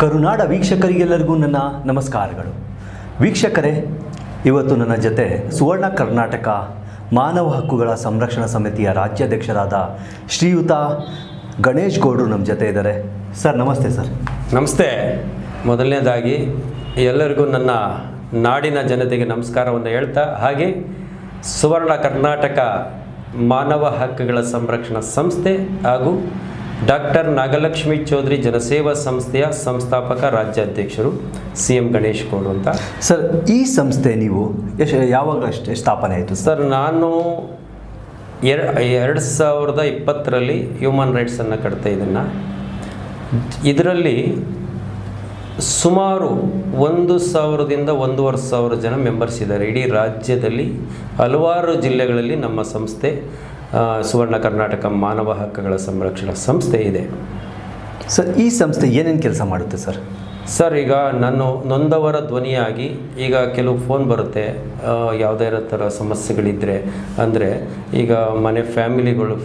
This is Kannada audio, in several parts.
ಕರುನಾಡ ವೀಕ್ಷಕರಿಗೆಲ್ಲರಿಗೂ ನನ್ನ ನಮಸ್ಕಾರಗಳು. ವೀಕ್ಷಕರೇ, ಇವತ್ತು ನನ್ನ ಜೊತೆ ಸುವರ್ಣ ಕರ್ನಾಟಕ ಮಾನವ ಹಕ್ಕುಗಳ ಸಂರಕ್ಷಣಾ ಸಮಿತಿಯ ರಾಜ್ಯಾಧ್ಯಕ್ಷರಾದ ಶ್ರೀಯುತ ಗಣೇಶ್ ಗೌಡ್ರು ನಮ್ಮ ಜೊತೆ ಇದ್ದಾರೆ. ಸರ್ ನಮಸ್ತೆ. ಸರ್ ನಮಸ್ತೆ. ಮೊದಲನೇದಾಗಿ ಎಲ್ಲರಿಗೂ ನನ್ನ ನಾಡಿನ ಜನತೆಗೆ ನಮಸ್ಕಾರವನ್ನು ಹೇಳ್ತಾ, ಹಾಗೆ ಸುವರ್ಣ ಕರ್ನಾಟಕ ಮಾನವ ಹಕ್ಕುಗಳ ಸಂರಕ್ಷಣಾ ಸಂಸ್ಥೆ ಹಾಗೂ ಡಾಕ್ಟರ್ ನಾಗಲಕ್ಷ್ಮಿ ಚೌಧರಿ ಜನಸೇವಾ ಸಂಸ್ಥೆಯ ಸಂಸ್ಥಾಪಕ ರಾಜ್ಯಾಧ್ಯಕ್ಷರು CM ಗಣೇಶ್ ಗೌಡ್ರು ಅಂತ. ಸರ್, ಈ ಸಂಸ್ಥೆ ನೀವು ಯಾವಾಗ ಸ್ಥಾಪನೆ ಆಯಿತು? ಸರ್, ನಾನು 2020ರಲ್ಲಿ ಹ್ಯೂಮನ್ ರೈಟ್ಸನ್ನು ಕಟ್ತಾ ಇದನ್ನು. ಇದರಲ್ಲಿ ಸುಮಾರು 1,000ದಿಂದ 1,500 ಜನ ಮೆಂಬರ್ಸ್ ಇದ್ದಾರೆ. ಇಡೀ ರಾಜ್ಯದಲ್ಲಿ ಹಲವಾರು ಜಿಲ್ಲೆಗಳಲ್ಲಿ ನಮ್ಮ ಸಂಸ್ಥೆ ಸುವರ್ಣ ಕರ್ನಾಟಕ ಮಾನವ ಹಕ್ಕುಗಳ ಸಂರಕ್ಷಣಾ ಸಂಸ್ಥೆ ಇದೆ. ಸರ್, ಈ ಸಂಸ್ಥೆ ಏನೇನು ಕೆಲಸ ಮಾಡುತ್ತೆ ಸರ್? ಸರ್, ಈಗ ನಾನು ನೊಂದವರ ಧ್ವನಿಯಾಗಿ, ಈಗ ಕೆಲವು ಫೋನ್ ಬರುತ್ತೆ ಯಾವುದೇ ಥರ ಸಮಸ್ಯೆಗಳಿದ್ದರೆ, ಅಂದರೆ ಈಗ ಮನೆ ಫ್ಯಾಮಿಲಿಗಳು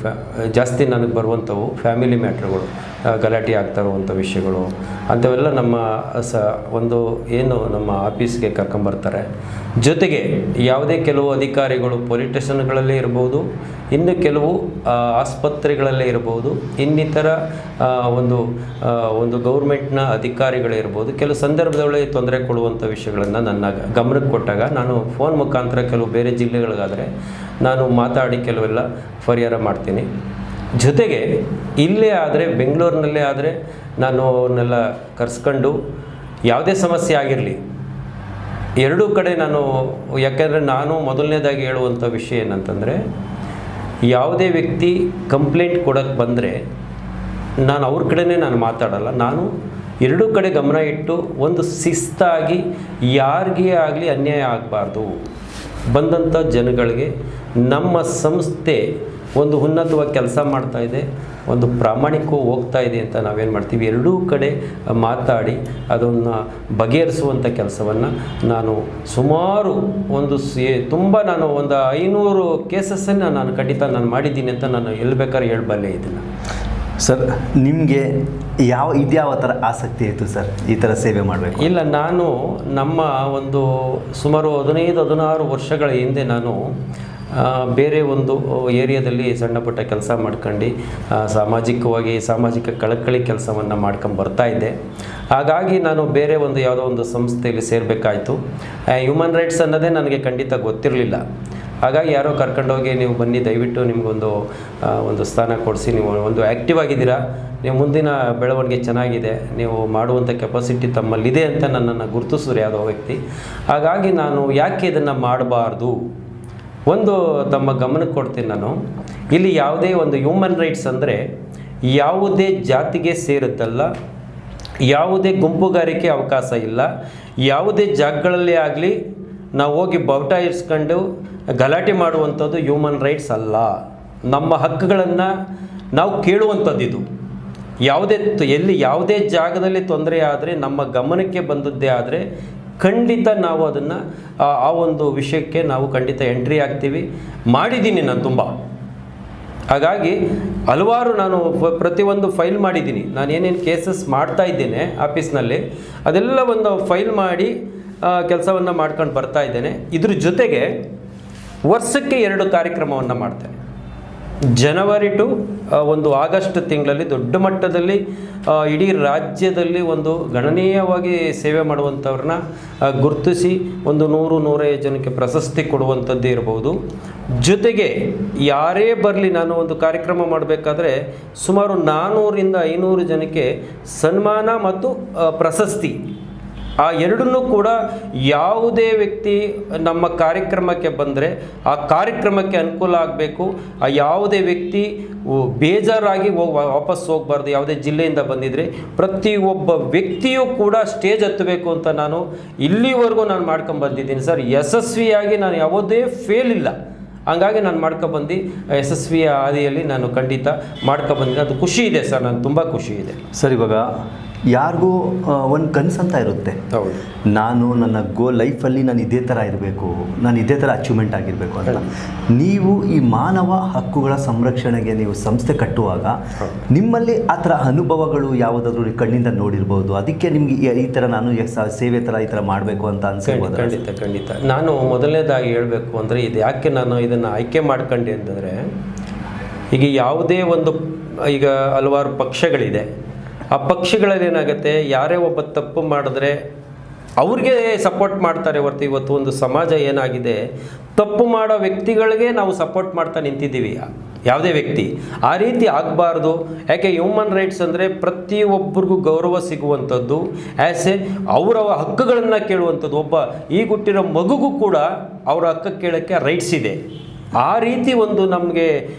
ಜಾಸ್ತಿ ನನಗೆ ಬರುವಂಥವು ಫ್ಯಾಮಿಲಿ ಮ್ಯಾಟ್ರ್ಗಳು, ಗಲಾಟೆ ಆಗ್ತಾ ಇರುವಂಥ ವಿಷಯಗಳು ಅಂಥವೆಲ್ಲ ನಮ್ಮ ನಮ್ಮ ಆಫೀಸ್ಗೆ ಕರ್ಕೊಂಬರ್ತಾರೆ. ಜೊತೆಗೆ ಯಾವುದೇ ಕೆಲವು ಅಧಿಕಾರಿಗಳು ಪೊಲೀಸ್ ಸ್ಟೇಷನ್ಗಳಲ್ಲೇ ಇರ್ಬೋದು, ಇನ್ನು ಕೆಲವು ಆಸ್ಪತ್ರೆಗಳಲ್ಲೇ ಇರ್ಬೋದು, ಇನ್ನಿತರ ಒಂದು ಗೌರ್ಮೆಂಟ್ನ ಅಧಿಕಾರಿಗಳೇ ಇರ್ಬೋದು, ಕೆಲವು ಸಂದರ್ಭದಲ್ಲಿ ತೊಂದರೆ ಕೊಡುವಂಥ ವಿಷಯಗಳನ್ನು ನನ್ನ ಗಮನಕ್ಕೆ ಕೊಟ್ಟಾಗ ನಾನು ಫೋನ್ ಮುಖಾಂತರ ಕೆಲವು ಬೇರೆ ಜಿಲ್ಲೆಗಳಿಗಾದರೆ ನಾನು ಮಾತಾಡಿ ಕೆಲವೆಲ್ಲ ಪರಿಹಾರ ಮಾಡ್ತೀನಿ. ಜೊತೆಗೆ ಇಲ್ಲೇ ಆದರೆ, ಬೆಂಗಳೂರಿನಲ್ಲೇ ಆದರೆ ನಾನು ಅವನ್ನೆಲ್ಲ ಕರೆಸ್ಕೊಂಡು ಯಾವುದೇ ಸಮಸ್ಯೆ ಆಗಿರಲಿ ಎರಡೂ ಕಡೆ ನಾನು, ಯಾಕೆಂದರೆ ನಾನು ಮೊದಲನೇದಾಗಿ ಹೇಳುವಂಥ ವಿಷಯ ಏನಂತಂದರೆ, ಯಾವುದೇ ವ್ಯಕ್ತಿ ಕಂಪ್ಲೇಂಟ್ ಕೊಡೋಕ್ಕೆ ಬಂದರೆ ನಾನು ಅವ್ರ ಕಡೆನೇ ನಾನು ಮಾತಾಡಲ್ಲ. ನಾನು ಎರಡೂ ಕಡೆ ಗಮನ ಇಟ್ಟು ಒಂದು ಶಿಸ್ತಾಗಿ ಯಾರಿಗೇ ಆಗಲಿ ಅನ್ಯಾಯ ಆಗಬಾರ್ದು. ಬಂದಂಥ ಜನಗಳಿಗೆ ನಮ್ಮ ಸಂಸ್ಥೆ ಒಂದು ಉನ್ನತವಾಗಿ ಕೆಲಸ ಮಾಡ್ತಾಯಿದೆ, ಒಂದು ಪ್ರಾಮಾಣಿಕವಾಗಿ ಹೋಗ್ತಾ ಇದೆ ಅಂತ ನಾವೇನು ಮಾಡ್ತೀವಿ, ಎರಡೂ ಕಡೆ ಮಾತಾಡಿ ಅದನ್ನು ಬಗೆಹರಿಸುವಂಥ ಕೆಲಸವನ್ನು ನಾನು ಸುಮಾರು ತುಂಬ ನಾನು ಒಂದು 500 ಕೇಸಸ್ಸನ್ನು ನಾನು ಖಂಡಿತ ನಾನು ಮಾಡಿದ್ದೀನಿ ಅಂತ ನಾನು ಎಲ್ಲಿ ಬೇಕಾದ್ರೆ ಹೇಳಬಲ್ಲೆ ಇದನ್ನು. ಸರ್, ನಿಮಗೆ ಇದ್ಯಾವ ಥರ ಆಸಕ್ತಿ ಇತ್ತು ಸರ್ ಈ ಥರ ಸೇವೆ ಮಾಡಬೇಕು? ಇಲ್ಲ, ನಾನು ನಮ್ಮ ಒಂದು ಸುಮಾರು 15-16 ವರ್ಷಗಳ ಹಿಂದೆ ನಾನು ಬೇರೆ ಒಂದು ಏರಿಯಾದಲ್ಲಿ ಸಣ್ಣ ಪುಟ್ಟ ಕೆಲಸ ಮಾಡ್ಕೊಂಡು ಸಾಮಾಜಿಕ ಕಳಕಳಿ ಕೆಲಸವನ್ನು ಮಾಡ್ಕೊಂಡು ಬರ್ತಾಯಿದ್ದೆ. ಹಾಗಾಗಿ ನಾನು ಬೇರೆ ಯಾವುದೋ ಒಂದು ಸಂಸ್ಥೆಯಲ್ಲಿ ಸೇರಬೇಕಾಯಿತು. ಹ್ಯೂಮನ್ ರೈಟ್ಸ್ ಅನ್ನೋದೇ ನನಗೆ ಖಂಡಿತ ಗೊತ್ತಿರಲಿಲ್ಲ. ಹಾಗಾಗಿ ಯಾರೋ ಕರ್ಕೊಂಡೋಗಿ, ನೀವು ಬನ್ನಿ, ದಯವಿಟ್ಟು ನಿಮಗೊಂದು ಸ್ಥಾನ ಕೊಡಿಸಿ, ನೀವು ಒಂದು ಆ್ಯಕ್ಟಿವ್ ಆಗಿದ್ದೀರಾ, ನೀವು ಮುಂದಿನ ಬೆಳವಣಿಗೆ ಚೆನ್ನಾಗಿದೆ, ನೀವು ಮಾಡುವಂಥ ಕೆಪಾಸಿಟಿ ತಮ್ಮಲ್ಲಿದೆ ಅಂತ ನನ್ನನ್ನು ಗುರುತಿಸಿದ್ರು ಯಾವುದೋ ವ್ಯಕ್ತಿ. ಹಾಗಾಗಿ ನಾನು ಯಾಕೆ ಇದನ್ನು ಮಾಡಬಾರ್ದು, ತಮ್ಮ ಗಮನಕ್ಕೆ ಕೊಡ್ತೀನಿ ನಾನು. ಇಲ್ಲಿ ಯಾವುದೇ ಒಂದು ಹ್ಯೂಮನ್ ರೈಟ್ಸ್ ಅಂದರೆ ಯಾವುದೇ ಜಾತಿಗೆ ಸೇರಿದ್ದಲ್ಲ, ಯಾವುದೇ ಗುಂಪುಗಾರಿಕೆ ಅವಕಾಶ ಇಲ್ಲ, ಯಾವುದೇ ಜಾಗಗಳಲ್ಲೇ ಆಗಲಿ ನಾವು ಹೋಗಿ ಬಾವುಟ ಇರಿಸ್ಕೊಂಡು ಗಲಾಟೆ ಮಾಡುವಂಥದ್ದು ಹ್ಯೂಮನ್ ರೈಟ್ಸ್ ಅಲ್ಲ. ನಮ್ಮ ಹಕ್ಕುಗಳನ್ನು ನಾವು ಕೇಳುವಂಥದ್ದು ಇದು. ಯಾವುದೇ ಜಾಗದಲ್ಲಿ ತೊಂದರೆ ಆದರೆ, ನಮ್ಮ ಗಮನಕ್ಕೆ ಬಂದದ್ದೇ ಆದರೆ ಖಂಡಿತ ನಾವು ಅದನ್ನು ಆ ಒಂದು ವಿಷಯಕ್ಕೆ ನಾವು ಖಂಡಿತ ಎಂಟ್ರಿ ಆಗ್ತೀವಿ. ಮಾಡಿದ್ದೀನಿ ನಾನು ತುಂಬ. ಹಾಗಾಗಿ ಹಲವಾರು ನಾನು ಪ್ರತಿಯೊಂದು ಫೈಲ್ ಮಾಡಿದ್ದೀನಿ. ನಾನು ಏನೇನು ಕೇಸಸ್ ಮಾಡ್ತಾ ಇದ್ದೇನೆ ಆಫೀಸ್ನಲ್ಲಿ ಅದೆಲ್ಲ ಒಂದು ಫೈಲ್ ಮಾಡಿ ಕೆಲಸವನ್ನು ಮಾಡ್ಕೊಂಡು ಬರ್ತಾ ಇದ್ದೇನೆ. ಇದ್ರ ಜೊತೆಗೆ ವರ್ಷಕ್ಕೆ 2 ಕಾರ್ಯಕ್ರಮವನ್ನು ಮಾಡ್ತೇನೆ. ಜನವರಿ ಟು ಆಗಸ್ಟ್ ತಿಂಗಳಲ್ಲಿ ದೊಡ್ಡ ಮಟ್ಟದಲ್ಲಿ ಇಡೀ ರಾಜ್ಯದಲ್ಲಿ ಗಣನೀಯವಾಗಿ ಸೇವೆ ಮಾಡುವಂಥವ್ರನ್ನ ಗುರುತಿಸಿ 100-150 ಜನಕ್ಕೆ ಪ್ರಶಸ್ತಿ ಕೊಡುವಂಥದ್ದೇ ಇರ್ಬೋದು. ಜೊತೆಗೆ ಯಾರೇ ಬರಲಿ, ನಾನು ಒಂದು ಕಾರ್ಯಕ್ರಮ ಮಾಡಬೇಕಾದ್ರೆ ಸುಮಾರು 400-500 ಜನಕ್ಕೆ ಸನ್ಮಾನ ಮತ್ತು ಪ್ರಶಸ್ತಿ, ಆ ಎರಡನ್ನೂ ಕೂಡ ಯಾವುದೇ ವ್ಯಕ್ತಿ ನಮ್ಮ ಕಾರ್ಯಕ್ರಮಕ್ಕೆ ಬಂದರೆ ಆ ಕಾರ್ಯಕ್ರಮಕ್ಕೆ ಅನುಕೂಲ ಆಗಬೇಕು. ಆ ಯಾವುದೇ ವ್ಯಕ್ತಿ ಬೇಜಾರಾಗಿ ವಾಪಸ್ ಹೋಗಬಾರ್ದು. ಯಾವುದೇ ಜಿಲ್ಲೆಯಿಂದ ಬಂದಿದ್ದರೆ ಪ್ರತಿಯೊಬ್ಬ ವ್ಯಕ್ತಿಯೂ ಕೂಡ ಸ್ಟೇಜ್ ಹತ್ತಬೇಕು ಅಂತ ನಾನು ಇಲ್ಲಿವರೆಗೂ ನಾನು ಮಾಡ್ಕೊಂಬಂದಿದ್ದೀನಿ ಸರ್. ಯಶಸ್ವಿಯಾಗಿ ನಾನು ಯಾವುದೇ ಫೇಲ್ ಇಲ್ಲ. ಹಂಗಾಗಿ ನಾನು ಮಾಡ್ಕೊಬಂದು ಯಶಸ್ವಿಯ ಹಾದಿಯಲ್ಲಿ ನಾನು ಖಂಡಿತ ಮಾಡ್ಕೊಬಂದಿದ್ದೀನಿ. ಅದು ಖುಷಿ ಇದೆ ಸರ್, ನಾನು ತುಂಬ ಖುಷಿ ಇದೆ ಸರ್. ಇವಾಗ ಯಾರಿಗೂ ಒಂದು ಕನಸಂತ ಇರುತ್ತೆ. ಹೌದು. ನಾನು ನನ್ನ ಲೈಫಲ್ಲಿ ನಾನು ಇದೇ ಥರ ಇರಬೇಕು, ನಾನು ಇದೇ ಥರ ಅಚೀವ್ಮೆಂಟ್ ಆಗಿರಬೇಕು ಅಂತ. ನೀವು ಈ ಮಾನವ ಹಕ್ಕುಗಳ ಸಂರಕ್ಷಣೆಗೆ ನೀವು ಸಂಸ್ಥೆ ಕಟ್ಟುವಾಗ ನಿಮ್ಮಲ್ಲಿ ಆ ಥರ ಅನುಭವಗಳು ಯಾವುದಾದ್ರೂ ಕಣ್ಣಿಂದ ನೋಡಿರ್ಬೋದು, ಅದಕ್ಕೆ ನಿಮ್ಗೆ ಈ ಥರ ನಾನು ಸೇವೆ ಥರ ಈ ಥರ ಮಾಡಬೇಕು ಅಂತ ಅನ್ಸಿರ್ಬೋದು? ಖಂಡಿತ. ನಾನು ಮೊದಲನೇದಾಗಿ ಹೇಳಬೇಕು ಅಂದರೆ ಇದು ಯಾಕೆ ನಾನು ಇದನ್ನು ಆಯ್ಕೆ ಮಾಡ್ಕೊಂಡೆ ಅಂತಂದರೆ, ಈಗ ಯಾವುದೇ ಒಂದು ಈಗ ಹಲವಾರು ಪಕ್ಷಗಳಿದೆ, ಆ ಪಕ್ಷಗಳಲ್ಲಿ ಏನಾಗುತ್ತೆ, ಯಾರೇ ಒಬ್ಬ ತಪ್ಪು ಮಾಡಿದ್ರೆ ಅವ್ರಿಗೆ ಸಪೋರ್ಟ್ ಮಾಡ್ತಾರೆ ಹೊರತು ಇವತ್ತು ಒಂದು ಸಮಾಜ ಏನಾಗಿದೆ, ತಪ್ಪು ಮಾಡೋ ವ್ಯಕ್ತಿಗಳಿಗೆ ನಾವು ಸಪೋರ್ಟ್ ಮಾಡ್ತಾ ನಿಂತಿದ್ದೀವಿ. ಯಾವುದೇ ವ್ಯಕ್ತಿ ಆ ರೀತಿ ಆಗಬಾರ್ದು. ಯಾಕೆ ಹ್ಯೂಮನ್ ರೈಟ್ಸ್ ಅಂದರೆ ಪ್ರತಿಯೊಬ್ಬರಿಗೂ ಗೌರವ ಸಿಗುವಂಥದ್ದು, ಆ್ಯಸ್ ಎ ಅವರ ಹಕ್ಕುಗಳನ್ನು ಕೇಳುವಂಥದ್ದು. ಒಬ್ಬ ಈಗ ಹುಟ್ಟಿರೋ ಮಗುಗೂ ಕೂಡ ಅವರ ಹಕ್ಕು ಕೇಳೋಕ್ಕೆ ರೈಟ್ಸ್ ಇದೆ. ಆ ರೀತಿ ಒಂದು ನಮಗೆ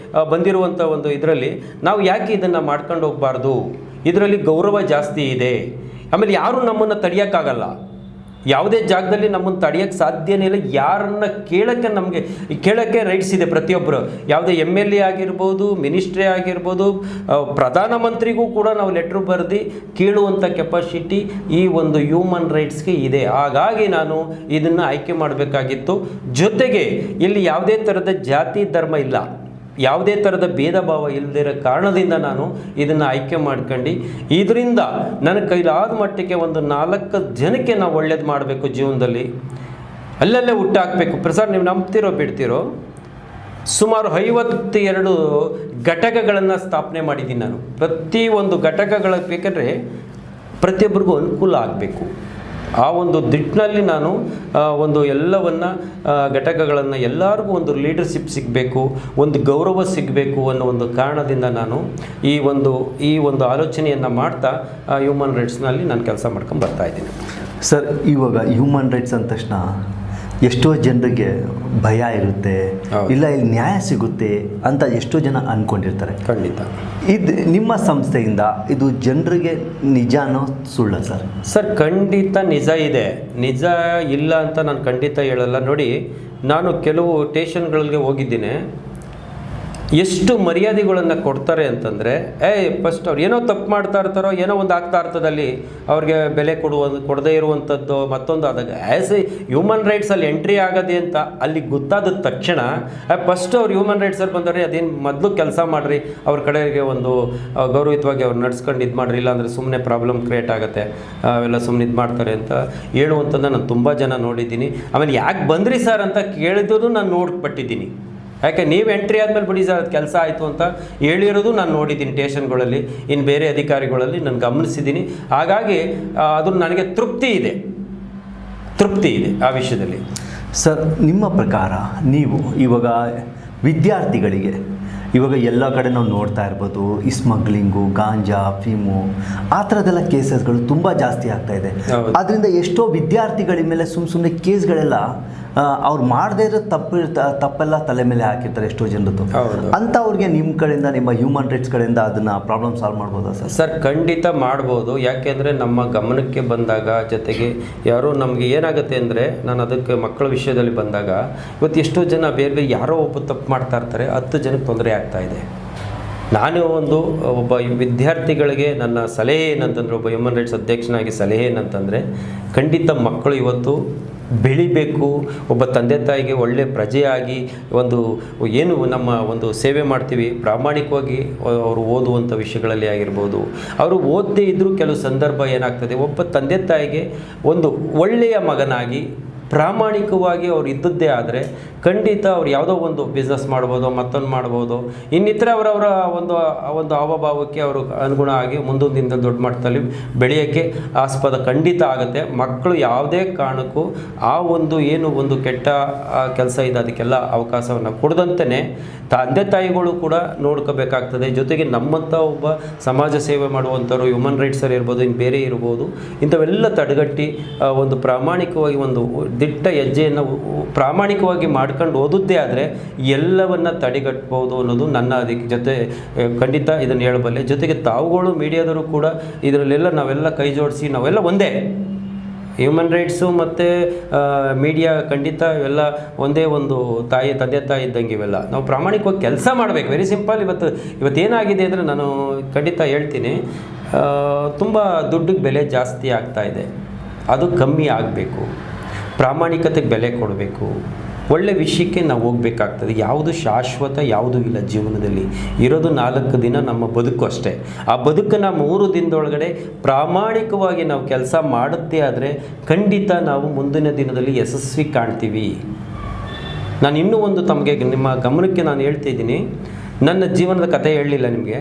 ಬಂದಿರುವಂಥ ಒಂದು ಇದರಲ್ಲಿ ನಾವು ಯಾಕೆ ಇದನ್ನು ಮಾಡ್ಕೊಂಡು ಹೋಗಬಾರ್ದು? ಇದರಲ್ಲಿ ಗೌರವ ಜಾಸ್ತಿ ಇದೆ. ಆಮೇಲೆ ಯಾರೂ ನಮ್ಮನ್ನು ತಡೆಯೋಕ್ಕಾಗಲ್ಲ, ಯಾವುದೇ ಜಾಗದಲ್ಲಿ ನಮ್ಮನ್ನು ತಡೆಯೋಕ್ಕೆ ಸಾಧ್ಯನೇ ಇಲ್ಲ. ಯಾರನ್ನ ಕೇಳೋಕ್ಕೆ ರೈಟ್ಸ್ ಇದೆ ಪ್ರತಿಯೊಬ್ಬರು. ಯಾವುದೇ MLA ಆಗಿರ್ಬೋದು, ಮಿನಿಸ್ಟ್ರಿ ಆಗಿರ್ಬೋದು, ಪ್ರಧಾನಮಂತ್ರಿಗೂ ಕೂಡ ನಾವು ಲೆಟ್ರ್ ಬರೆದು ಕೇಳುವಂಥ ಕೆಪಾಸಿಟಿ ಈ ಒಂದು ಹ್ಯೂಮನ್ ರೈಟ್ಸ್ಗೆ ಇದೆ. ಹಾಗಾಗಿ ನಾನು ಇದನ್ನು ಆಯ್ಕೆ ಮಾಡಬೇಕಾಗಿತ್ತು. ಜೊತೆಗೆ ಇಲ್ಲಿ ಯಾವುದೇ ಥರದ ಜಾತಿ ಧರ್ಮ ಇಲ್ಲ, ಯಾವುದೇ ಥರದ ಭೇದ ಭಾವ ಇಲ್ಲದಿರೋ ಕಾರಣದಿಂದ ನಾನು ಇದನ್ನು ಆಯ್ಕೆ ಮಾಡ್ಕೊಂಡು ಇದರಿಂದ ನನ್ನ ಕೈಲಾದ ಮಟ್ಟಿಗೆ ಒಂದು 4 ಜನಕ್ಕೆ ನಾವು ಒಳ್ಳೇದು ಮಾಡಬೇಕು ಜೀವನದಲ್ಲಿ. ಅಲ್ಲಲ್ಲೇ ಹುಟ್ಟಾಕಬೇಕು. ಪ್ರಸಾದ್, ನೀವು ನಂಬ್ತಿರೋ ಬಿಡ್ತಿರೋ, ಸುಮಾರು 52 ಘಟಕಗಳನ್ನು ಸ್ಥಾಪನೆ ಮಾಡಿದ್ದೀನಿ ನಾನು. ಪ್ರತಿಯೊಂದು ಘಟಕಗಳ ಬೇಕಂದರೆ ಪ್ರತಿಯೊಬ್ಬರಿಗೂ ಅನುಕೂಲ ಆಗಬೇಕು. ಆ ಒಂದು ದಿಟ್ಟಿನಲ್ಲಿ ನಾನು ಒಂದು ಎಲ್ಲವನ್ನು ಘಟಕಗಳನ್ನು ಎಲ್ಲರಿಗೂ ಒಂದು ಲೀಡರ್ಶಿಪ್ ಸಿಗಬೇಕು, ಒಂದು ಗೌರವ ಸಿಗಬೇಕು ಅನ್ನೋ ಒಂದು ಕಾರಣದಿಂದ ನಾನು ಈ ಒಂದು ಆಲೋಚನೆಯನ್ನು ಮಾಡ್ತಾ ಹ್ಯೂಮನ್ ರೈಟ್ಸ್ನಲ್ಲಿ ನಾನು ಕೆಲಸ ಮಾಡ್ಕೊಂಡು ಬರ್ತಾಯಿದ್ದೀನಿ. ಸರ್, ಇವಾಗ ಹ್ಯೂಮನ್ ರೈಟ್ಸ್ ಅಂದ ತಕ್ಷಣ ಎಷ್ಟೋ ಜನರಿಗೆ ಭಯ ಇರುತ್ತೆ, ಇಲ್ಲ ಇಲ್ಲಿ ನ್ಯಾಯ ಸಿಗುತ್ತೆ ಅಂತ ಎಷ್ಟೋ ಜನ ಅಂದ್ಕೊಂಡಿರ್ತಾರೆ. ಖಂಡಿತ. ಇದು ನಿಮ್ಮ ಸಂಸ್ಥೆಯಿಂದ ಇದು ಜನರಿಗೆ ನಿಜಾನೋ ಸುಳ್ಳ ಸರ್? ಸರ್, ಖಂಡಿತ ನಿಜ ಇದೆ. ನಿಜ ಇಲ್ಲ ಅಂತ ನಾನು ಖಂಡಿತ ಹೇಳಲ್ಲ. ನೋಡಿ, ನಾನು ಕೆಲವು ಸ್ಟೇಷನ್ಗಳಿಗೆ ಹೋಗಿದ್ದೀನಿ. ಎಷ್ಟು ಮರ್ಯಾದೆಗಳನ್ನು ಕೊಡ್ತಾರೆ ಅಂತಂದರೆ, ಫಸ್ಟ್ ಅವ್ರು ಏನೋ ತಪ್ಪು ಮಾಡ್ತಾ ಇರ್ತಾರೋ, ಏನೋ ಒಂದು ಆಗ್ತಾ ಇರ್ತದಲ್ಲಿ ಅವ್ರಿಗೆ ಬೆಲೆ ಕೊಡದೇ ಇರುವಂಥದ್ದು. ಮತ್ತೊಂದು ಆದಾಗ ಆ್ಯಸ್ ಎ ಹ್ಯೂಮನ್ ರೈಟ್ಸಲ್ಲಿ ಎಂಟ್ರಿ ಆಗೋದೆ ಅಂತ ಅಲ್ಲಿ ಗೊತ್ತಾದ ತಕ್ಷಣ ಫಸ್ಟ್ ಅವ್ರು ಹ್ಯೂಮನ್ ರೈಟ್ಸಲ್ಲಿ ಬಂದರೆ ಅದೇನು ಮೊದಲು ಕೆಲಸ ಮಾಡಿರಿ, ಅವ್ರ ಕಡೆಗೆ ಒಂದು ಗೌರವಯುತವಾಗಿ ಅವ್ರು ನಡ್ಸ್ಕೊಂಡು ಇದು ಮಾಡಿರಿ, ಇಲ್ಲಾಂದರೆ ಸುಮ್ಮನೆ ಪ್ರಾಬ್ಲಮ್ ಕ್ರಿಯೇಟ್ ಆಗುತ್ತೆ, ಅವೆಲ್ಲ ಸುಮ್ಮನೆ ಇದು ಮಾಡ್ತಾರೆ ಅಂತ ಹೇಳುವಂಥದ್ದು ನಾನು ತುಂಬ ಜನ ನೋಡಿದ್ದೀನಿ. ಆಮೇಲೆ ಯಾಕೆ ಬಂದ್ರಿ ಸರ್ ಅಂತ ಕೇಳಿದ್ರು ನಾನು ನೋಡ್ಪಟ್ಟಿದ್ದೀನಿ. ಯಾಕೆ ನೀವು ಎಂಟ್ರಿ ಆದಮೇಲೆ ಬಿಡಿ ಸರ್ ಕೆಲಸ ಆಯಿತು ಅಂತ ಹೇಳಿರೋದು ನಾನು ನೋಡಿದ್ದೀನಿ ಸ್ಟೇಷನ್ಗಳಲ್ಲಿ, ಇನ್ನು ಬೇರೆ ಅಧಿಕಾರಿಗಳಲ್ಲಿ ನಾನು ಗಮನಿಸಿದ್ದೀನಿ. ಹಾಗಾಗಿ ಅದು ನನಗೆ ತೃಪ್ತಿ ಇದೆ ಆ ವಿಷಯದಲ್ಲಿ. ಸರ್, ನಿಮ್ಮ ಪ್ರಕಾರ ನೀವು ಇವಾಗ ವಿದ್ಯಾರ್ಥಿಗಳಿಗೆ ಇವಾಗ ಎಲ್ಲ ಕಡೆ ನಾವು ನೋಡ್ತಾ ಇರ್ಬೋದು, ಈ ಸ್ಮಗ್ಲಿಂಗು, ಗಾಂಜಾ, ಫೀಮು, ಆ ಥರದ್ದೆಲ್ಲ ಕೇಸಸ್ಗಳು ತುಂಬ ಜಾಸ್ತಿ ಆಗ್ತಾ ಇದೆ. ಅದರಿಂದ ಎಷ್ಟೋ ವಿದ್ಯಾರ್ಥಿಗಳ ಮೇಲೆ ಸುಮ್ಮನೆ ಕೇಸ್ಗಳೆಲ್ಲ ಅವ್ರು ಮಾಡದೇ ಇರೋ ತಪ್ಪೆಲ್ಲ ತಲೆ ಮೇಲೆ ಹಾಕಿರ್ತಾರೆ ಎಷ್ಟೋ ಜನರದ್ದು. ಅಂತ ಅವ್ರಿಗೆ ನಿಮ್ಮ ಕಡೆಯಿಂದ, ನಿಮ್ಮ ಹ್ಯೂಮನ್ ರೈಟ್ಸ್ ಕಡೆಯಿಂದ ಅದನ್ನು ಪ್ರಾಬ್ಲಮ್ ಸಾಲ್ವ್ ಮಾಡ್ಬೋದಾ ಸರ್? ಸರ್, ಖಂಡಿತ ಮಾಡ್ಬೋದು. ಯಾಕೆಂದರೆ ನಮ್ಮ ಗಮನಕ್ಕೆ ಬಂದಾಗ, ಜೊತೆಗೆ ಯಾರೋ ನಮಗೆ ಏನಾಗುತ್ತೆ ಅಂದರೆ, ನಾನು ಅದಕ್ಕೆ ಮಕ್ಕಳ ವಿಷಯದಲ್ಲಿ ಬಂದಾಗ ಇವತ್ತು ಎಷ್ಟೋ ಜನ ಬೇರೆ ಯಾರೋ ಒಬ್ಬ ತಪ್ಪು ಮಾಡ್ತಾ ಇರ್ತಾರೆ, 10 ಜನಕ್ಕೆ ತೊಂದರೆ ಆಗ್ತಾ ಇದೆ. ನಾನು ಒಬ್ಬ ವಿದ್ಯಾರ್ಥಿಗಳಿಗೆ ನನ್ನ ಸಲಹೆ ಏನಂತಂದರೆ, ಒಬ್ಬ ಹ್ಯೂಮನ್ ರೈಟ್ಸ್ ಅಧ್ಯಕ್ಷನಾಗಿ ಸಲಹೆ ಏನಂತಂದರೆ, ಖಂಡಿತ ಮಕ್ಕಳು ಇವತ್ತು ಬೆಳಿಬೇಕು. ಒಬ್ಬ ತಂದೆ ತಾಯಿಗೆ ಒಳ್ಳೆ ಪ್ರಜೆಯಾಗಿ ಏನು ನಮ್ಮ ಒಂದು ಸೇವೆ ಮಾಡ್ತೀವಿ, ಪ್ರಾಮಾಣಿಕವಾಗಿ ಅವರು ಓದುವಂಥ ವಿಷಯಗಳಲ್ಲಿ ಆಗಿರ್ಬೋದು. ಅವರು ಓದದೇ ಇದ್ದರೂ ಕೆಲವು ಸಂದರ್ಭ ಏನಾಗ್ತದೆ, ಒಬ್ಬ ತಂದೆ ತಾಯಿಗೆ ಒಂದು ಒಳ್ಳೆಯ ಮಗನಾಗಿ ಪ್ರಾಮಾಣಿಕವಾಗಿ ಅವ್ರು ಇದ್ದದ್ದೇ ಆದರೆ ಖಂಡಿತ ಅವ್ರು ಯಾವುದೋ ಒಂದು ಬಿಸ್ನೆಸ್ ಮಾಡ್ಬೋದು, ಮತ್ತೊಂದು ಮಾಡ್ಬೋದು, ಇನ್ನಿತರ ಅವರವರ ಒಂದು ಹಾವಭಾವಕ್ಕೆ ಅವರು ಅನುಗುಣ ಆಗಿ ಮುಂದೊಂದು ದಿನದಲ್ಲಿ ದೊಡ್ಡ ಮಟ್ಟದಲ್ಲಿ ಬೆಳೆಯೋಕ್ಕೆ ಆಸ್ಪದ ಖಂಡಿತ ಆಗುತ್ತೆ. ಮಕ್ಕಳು ಯಾವುದೇ ಕಾರಣಕ್ಕೂ ಆ ಒಂದು ಕೆಟ್ಟ ಕೆಲಸ ಇದೆ ಅದಕ್ಕೆಲ್ಲ ಅವಕಾಶವನ್ನು ಕೊಡದಂತೆಯೇ ತಂದೆ ತಾಯಿಗಳು ಕೂಡ ನೋಡ್ಕೋಬೇಕಾಗ್ತದೆ. ಜೊತೆಗೆ ನಮ್ಮಂಥ ಒಬ್ಬ ಸಮಾಜ ಸೇವೆ ಮಾಡುವಂಥವ್ರು, ಹ್ಯೂಮನ್ ರೈಟ್ಸಲ್ಲಿ ಇರ್ಬೋದು, ಇನ್ನು ಬೇರೆ ಇರ್ಬೋದು, ಇಂಥವೆಲ್ಲ ತಡೆಗಟ್ಟಿ ಒಂದು ಪ್ರಾಮಾಣಿಕವಾಗಿ ಒಂದು ದಿಟ್ಟ ಹೆಜ್ಜೆಯನ್ನು ಪ್ರಾಮಾಣಿಕವಾಗಿ ಮಾಡ್ಕೊಂಡು ಓದುದ್ದೇ ಆದರೆ ಎಲ್ಲವನ್ನು ತಡೆಗಟ್ಬೋದು ಅನ್ನೋದು ನನ್ನ ಜೊತೆ ಖಂಡಿತ ಇದನ್ನು ಹೇಳಬಲ್ಲೆ. ಜೊತೆಗೆ ತಾವುಗಳು ಮೀಡಿಯಾದವರು ಕೂಡ ಇದರಲ್ಲೆಲ್ಲ ನಾವೆಲ್ಲ ಕೈ ಜೋಡಿಸಿ ನಾವೆಲ್ಲ ಒಂದೇ, ಹ್ಯೂಮನ್ ರೈಟ್ಸು ಮತ್ತು ಮೀಡಿಯಾ ಖಂಡಿತ ಇವೆಲ್ಲ ಒಂದೇ ಒಂದು ತಂದೆ ತಾಯಿ ಇದ್ದಂಗೆ. ಇವೆಲ್ಲ ನಾವು ಪ್ರಾಮಾಣಿಕವಾಗಿ ಕೆಲಸ ಮಾಡಬೇಕು. Very simple. ಇವತ್ತೇನಾಗಿದೆ ಅಂದರೆ, ನಾನು ಖಂಡಿತ ಹೇಳ್ತೀನಿ, ತುಂಬ ದುಡ್ಡಿಗೆ ಬೆಲೆ ಜಾಸ್ತಿ ಆಗ್ತಾ ಇದೆ. ಅದು ಕಮ್ಮಿ ಆಗಬೇಕು. ಪ್ರಾಮಾಣಿಕತೆಗೆ ಬೆಲೆ ಕೊಡಬೇಕು. ಒಳ್ಳೆ ವಿಷಯಕ್ಕೆ ನಾವು ಹೋಗ್ಬೇಕಾಗ್ತದೆ. ಯಾವುದು ಶಾಶ್ವತ ಯಾವುದೂ ಇಲ್ಲ ಜೀವನದಲ್ಲಿ. ಇರೋದು 4 ದಿನ ನಮ್ಮ ಬದುಕು ಅಷ್ಟೇ. ಆ ಬದುಕನ್ನು 3 ದಿನದೊಳಗಡೆ ಪ್ರಾಮಾಣಿಕವಾಗಿ ನಾವು ಕೆಲಸ ಮಾಡುತ್ತೆ ಆದರೆ ಖಂಡಿತ ನಾವು ಮುಂದಿನ ದಿನದಲ್ಲಿ ಯಶಸ್ವಿ ಕಾಣ್ತೀವಿ. ನಾನು ಇನ್ನೂ ಒಂದು ತಮಗೆ ನಿಮ್ಮ ಗಮನಕ್ಕೆ ನಾನು ಹೇಳ್ತಿದ್ದೀನಿ. ನನ್ನ ಜೀವನದ ಕಥೆ ಹೇಳಲಿಲ್ಲ ನಿಮಗೆ.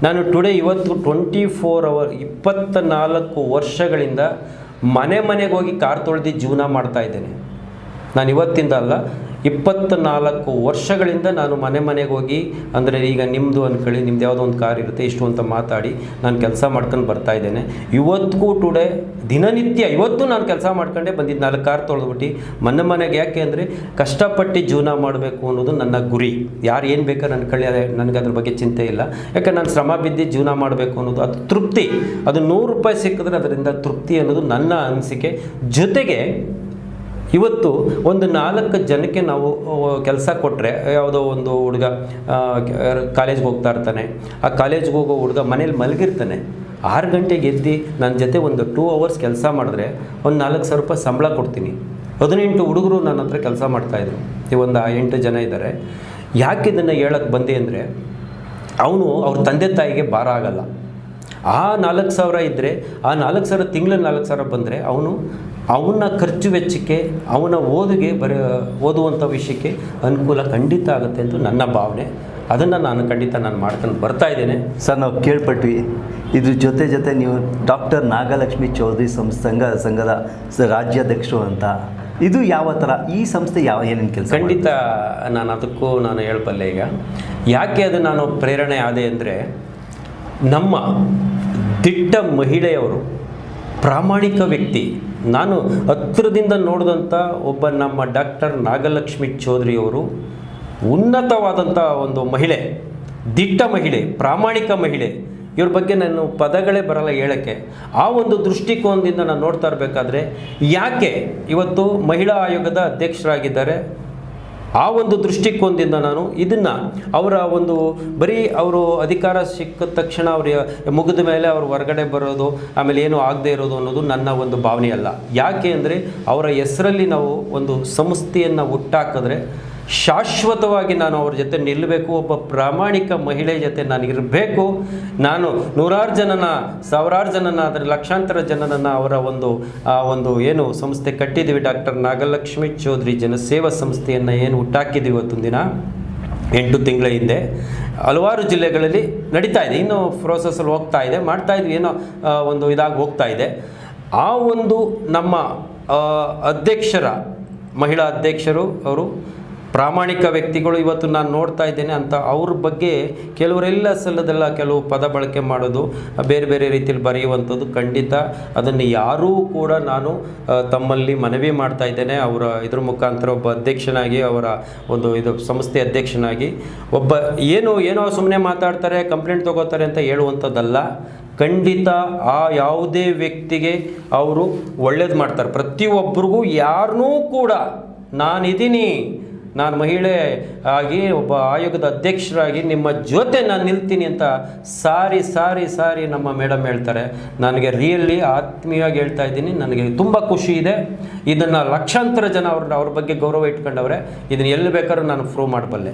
ನಾನು ಇವತ್ತು 24 ಅವರ್ 24 ವರ್ಷಗಳಿಂದ ಮನೆಗೆ ಹೋಗಿ ಕಾರ್ ತೊಳೆದು ಜೀವನ ಮಾಡ್ತಾ ಇದ್ದೇನೆ. ನಾನು ಇವತ್ತಿಂದ ಅಲ್ಲ, 24 ವರ್ಷಗಳಿಂದ ನಾನು ಮನೆಗೆ ಹೋಗಿ, ಅಂದರೆ ಈಗ ನಿಮ್ಮದು ಅಂದ್ಕೊಳ್ಳಿ, ನಿಮ್ದು ಯಾವುದೋ ಒಂದು ಕಾರ್ ಇರುತ್ತೆ ಇಷ್ಟು ಅಂತ ಮಾತಾಡಿ ನಾನು ಕೆಲಸ ಮಾಡ್ಕೊಂಡು ಬರ್ತಾ ಇದ್ದೇನೆ. ಇವತ್ತಿಗೂ ದಿನನಿತ್ಯ ಇವತ್ತು ನಾನು ಕೆಲಸ ಮಾಡ್ಕೊಂಡೇ ಬಂದಿದ್ದು. 4 ಕಾರ್ ತೊಳೆದ್ಬಿಟ್ಟು ಮನೆಗೆ. ಯಾಕೆ ಅಂದರೆ ಕಷ್ಟಪಟ್ಟು ಜೀವನ ಮಾಡಬೇಕು ಅನ್ನೋದು ನನ್ನ ಗುರಿ. ಯಾರು ಏನು ಬೇಕಾದ್ರೆ ಅಂದ್ಕೊಳ್ಳಿ, ನನಗೆ ಅದ್ರ ಬಗ್ಗೆ ಚಿಂತೆ ಇಲ್ಲ. ಯಾಕೆ ನಾನು ಶ್ರಮ ಬಿದ್ದು ಜೀವನ ಮಾಡಬೇಕು ಅನ್ನೋದು ಅದು ತೃಪ್ತಿ. ಅದು 100 ರೂಪಾಯಿ ಸಿಕ್ಕಿದ್ರೆ ಅದರಿಂದ ತೃಪ್ತಿ ಅನ್ನೋದು ನನ್ನ ಅನಿಸಿಕೆ. ಜೊತೆಗೆ ಇವತ್ತು ಒಂದು 4 ಜನಕ್ಕೆ ನಾವು ಕೆಲಸ ಕೊಟ್ಟರೆ, ಯಾವುದೋ ಒಂದು ಹುಡುಗ ಕಾಲೇಜ್ಗೆ ಹೋಗ್ತಾ ಇರ್ತಾನೆ. ಆ ಕಾಲೇಜ್ಗೆ ಹೋಗೋ ಹುಡುಗ ಮನೇಲಿ ಮಲಗಿರ್ತಾನೆ. 6 ಗಂಟೆಗೆ ಎದ್ದು ನನ್ನ ಜೊತೆ ಒಂದು 2 ಅವರ್ಸ್ ಕೆಲಸ ಮಾಡಿದ್ರೆ ಒಂದು 4,000 ರೂಪಾಯಿ ಸಂಬಳ ಕೊಡ್ತೀನಿ. 18 ಹುಡುಗರು ನನ್ನ ಹತ್ರ ಕೆಲಸ ಮಾಡ್ತಾಯಿದ್ರು. ಒಂದು 8 ಜನ ಇದ್ದಾರೆ. ಯಾಕೆ ಇದನ್ನು ಹೇಳೋಕ್ಕೆ ಬಂದೆ ಅಂದರೆ, ಅವ್ರ ತಂದೆ ತಾಯಿಗೆ ಭಾರ ಆಗಲ್ಲ. ಆ 4,000 ಇದ್ದರೆ, ಆ 4,000 ತಿಂಗಳ 4,000 ಬಂದರೆ ಅವನ ಖರ್ಚು ವೆಚ್ಚಕ್ಕೆ, ಅವನ ಓದುವಂಥ ವಿಷಯಕ್ಕೆ ಅನುಕೂಲ ಖಂಡಿತ ಆಗುತ್ತೆ ಅಂತ ನನ್ನ ಭಾವನೆ. ಅದನ್ನು ನಾನು ಖಂಡಿತ ಮಾಡ್ಕೊಂಡು ಬರ್ತಾ ಇದ್ದೇನೆ. ಸರ್, ನಾವು ಕೇಳ್ಪಟ್ವಿ ಇದ್ರ ಜೊತೆ ನೀವು ಡಾಕ್ಟರ್ ನಾಗಲಕ್ಷ್ಮಿ ಚೌಧರಿ ಸಂಘದ ರಾಜ್ಯಾಧ್ಯಕ್ಷರು ಅಂತ. ಇದು ಯಾವ ಥರ ಈ ಸಂಸ್ಥೆ ಏನೇನು ಕೆಲಸ? ಖಂಡಿತ ಅದಕ್ಕೂ ನಾನು ಹೇಳಬಲ್ಲೆ. ಈಗ ಯಾಕೆ ಅದು ನಾನು ಪ್ರೇರಣೆ ಆದೆ ಅಂದರೆ, ನಮ್ಮ ದಿಟ್ಟ ಮಹಿಳೆಯವರು, ಪ್ರಾಮಾಣಿಕ ವ್ಯಕ್ತಿ, ನಾನು ಹತ್ತಿರದಿಂದ ನೋಡಿದಂಥ ಒಬ್ಬ ನಮ್ಮ ಡಾಕ್ಟರ್ ನಾಗಲಕ್ಷ್ಮಿ ಚೌಧರಿಯವರು ಉನ್ನತವಾದಂಥ ಒಂದು ಮಹಿಳೆ, ದಿಟ್ಟ ಮಹಿಳೆ, ಪ್ರಾಮಾಣಿಕ ಮಹಿಳೆ. ಇವ್ರ ಬಗ್ಗೆ ನಾನು ಪದಗಳೇ ಬರಲ್ಲ ಹೇಳೋಕ್ಕೆ. ಆ ಒಂದು ದೃಷ್ಟಿಕೋನದಿಂದ ನಾನು ನೋಡ್ತಾ ಇರಬೇಕಾದ್ರೆ, ಯಾಕೆ ಇವತ್ತು ಮಹಿಳಾ ಆಯೋಗದ ಅಧ್ಯಕ್ಷರಾಗಿದ್ದಾರೆ, ಆ ಒಂದು ದೃಷ್ಟಿಕೋನದಿಂದ ನಾನು ಇದನ್ನು ಅವರ ಒಂದು ಬರೀ ಅವರು ಅಧಿಕಾರ ಸಿಕ್ಕ ತಕ್ಷಣ ಮುಗಿದ ಮೇಲೆ ಅವರು ಹೊರಗಡೆ ಬರೋದು, ಆಮೇಲೆ ಏನೂ ಆಗದೆ ಇರೋದು ಅನ್ನೋದು ನನ್ನ ಒಂದು ಭಾವನೆ ಅಲ್ಲ. ಯಾಕೆ ಅಂದರೆ, ಅವರ ಹೆಸರಲ್ಲಿ ನಾವು ಒಂದು ಸಂಸ್ಥೆಯನ್ನು ಹುಟ್ಟಾಕಿದ್ರೆ ಶಾಶ್ವತವಾಗಿ ನಾನು ಅವ್ರ ಜೊತೆ ನಿಲ್ಲಬೇಕು. ಒಬ್ಬ ಪ್ರಾಮಾಣಿಕ ಮಹಿಳೆ ಜೊತೆ ನಾನು ಇರಬೇಕು. ನಾನು 100 ಜನನ, 1000 ಜನನ, ಅದರ ಲಕ್ಷಾಂತರ ಜನನನ್ನು ಅವರ ಒಂದು ಏನು ಸಂಸ್ಥೆ ಕಟ್ಟಿದ್ದೀವಿ, ಡಾಕ್ಟರ್ ನಾಗಲಕ್ಷ್ಮಿ ಚೌಧರಿ ಜನಸೇವಾ ಸಂಸ್ಥೆಯನ್ನು ಏನು ಹುಟ್ಟಾಕಿದ್ದೀವಿ ಇವತ್ತೊಂದು ದಿನ 8 ತಿಂಗಳ ಹಿಂದೆ ಹಲವಾರು ಜಿಲ್ಲೆಗಳಲ್ಲಿ ನಡೀತಾ ಇದೆ. ಇನ್ನೂ ಪ್ರೋಸೆಸ್ಸಲ್ಲಿ ಹೋಗ್ತಾ ಇದೆ, ಮಾಡ್ತಾಯಿದ್ವಿ, ಏನೋ ಒಂದು ಇದಾಗಿ ಹೋಗ್ತಾ ಇದೆ. ಆ ಒಂದು ನಮ್ಮ ಮಹಿಳಾ ಅಧ್ಯಕ್ಷರು ಅವರು ಪ್ರಾಮಾಣಿಕ ವ್ಯಕ್ತಿಗಳು. ಇವತ್ತು ನಾನು ನೋಡ್ತಾ ಇದ್ದೇನೆ ಅಂತ ಅವ್ರ ಬಗ್ಗೆ ಕೆಲವರೆಲ್ಲ ಸಲ್ಲದೆಲ್ಲ ಕೆಲವು ಪದ ಬಳಕೆ ಮಾಡೋದು, ಬೇರೆ ಬೇರೆ ರೀತಿಯಲ್ಲಿ ಬರೆಯುವಂಥದ್ದು, ಖಂಡಿತ ಅದನ್ನು ಯಾರೂ ಕೂಡ ನಾನು ತಮ್ಮಲ್ಲಿ ಮನವಿ ಮಾಡ್ತಾ ಇದ್ದೇನೆ. ಅವರ ಇದ್ರ ಮುಖಾಂತರ ಒಬ್ಬ ಅಧ್ಯಕ್ಷನಾಗಿ, ಅವರ ಇದು ಸಂಸ್ಥೆ ಅಧ್ಯಕ್ಷನಾಗಿ, ಏನೋ ಸುಮ್ಮನೆ ಮಾತಾಡ್ತಾರೆ, ಕಂಪ್ಲೇಂಟ್ ತೊಗೋತಾರೆ ಅಂತ ಹೇಳುವಂಥದ್ದಲ್ಲ. ಖಂಡಿತ ಆ ಯಾವುದೇ ವ್ಯಕ್ತಿಗೆ ಅವರು ಒಳ್ಳೇದು ಮಾಡ್ತಾರೆ. ಪ್ರತಿಯೊಬ್ಬರಿಗೂ ಯಾರನ್ನೂ ಕೂಡ ನಾನು ಮಹಿಳೆ ಆಗಿ ಒಬ್ಬ ಆಯೋಗದ ಅಧ್ಯಕ್ಷರಾಗಿ ನಿಮ್ಮ ಜೊತೆ ನಾನು ನಿಲ್ತೀನಿ ಅಂತ ಸಾರಿ ನಮ್ಮ ಮೇಡಮ್ ಹೇಳ್ತಾರೆ. ನನಗೆ ರಿಯಲಿ ಆತ್ಮೀಯವಾಗಿ ಹೇಳ್ತಾ ಇದ್ದೀನಿ, ನನಗೆ ತುಂಬ ಖುಷಿ ಇದೆ. ಇದನ್ನು ಲಕ್ಷಾಂತರ ಜನ ಅವ್ರ ಬಗ್ಗೆ ಗೌರವ ಇಟ್ಕೊಂಡವ್ರೆ. ಇದನ್ನು ಎಲ್ಲಿ ಬೇಕಾದ್ರೂ ನಾನು ಪ್ರೂವ್ ಮಾಡಬಲ್ಲೆ.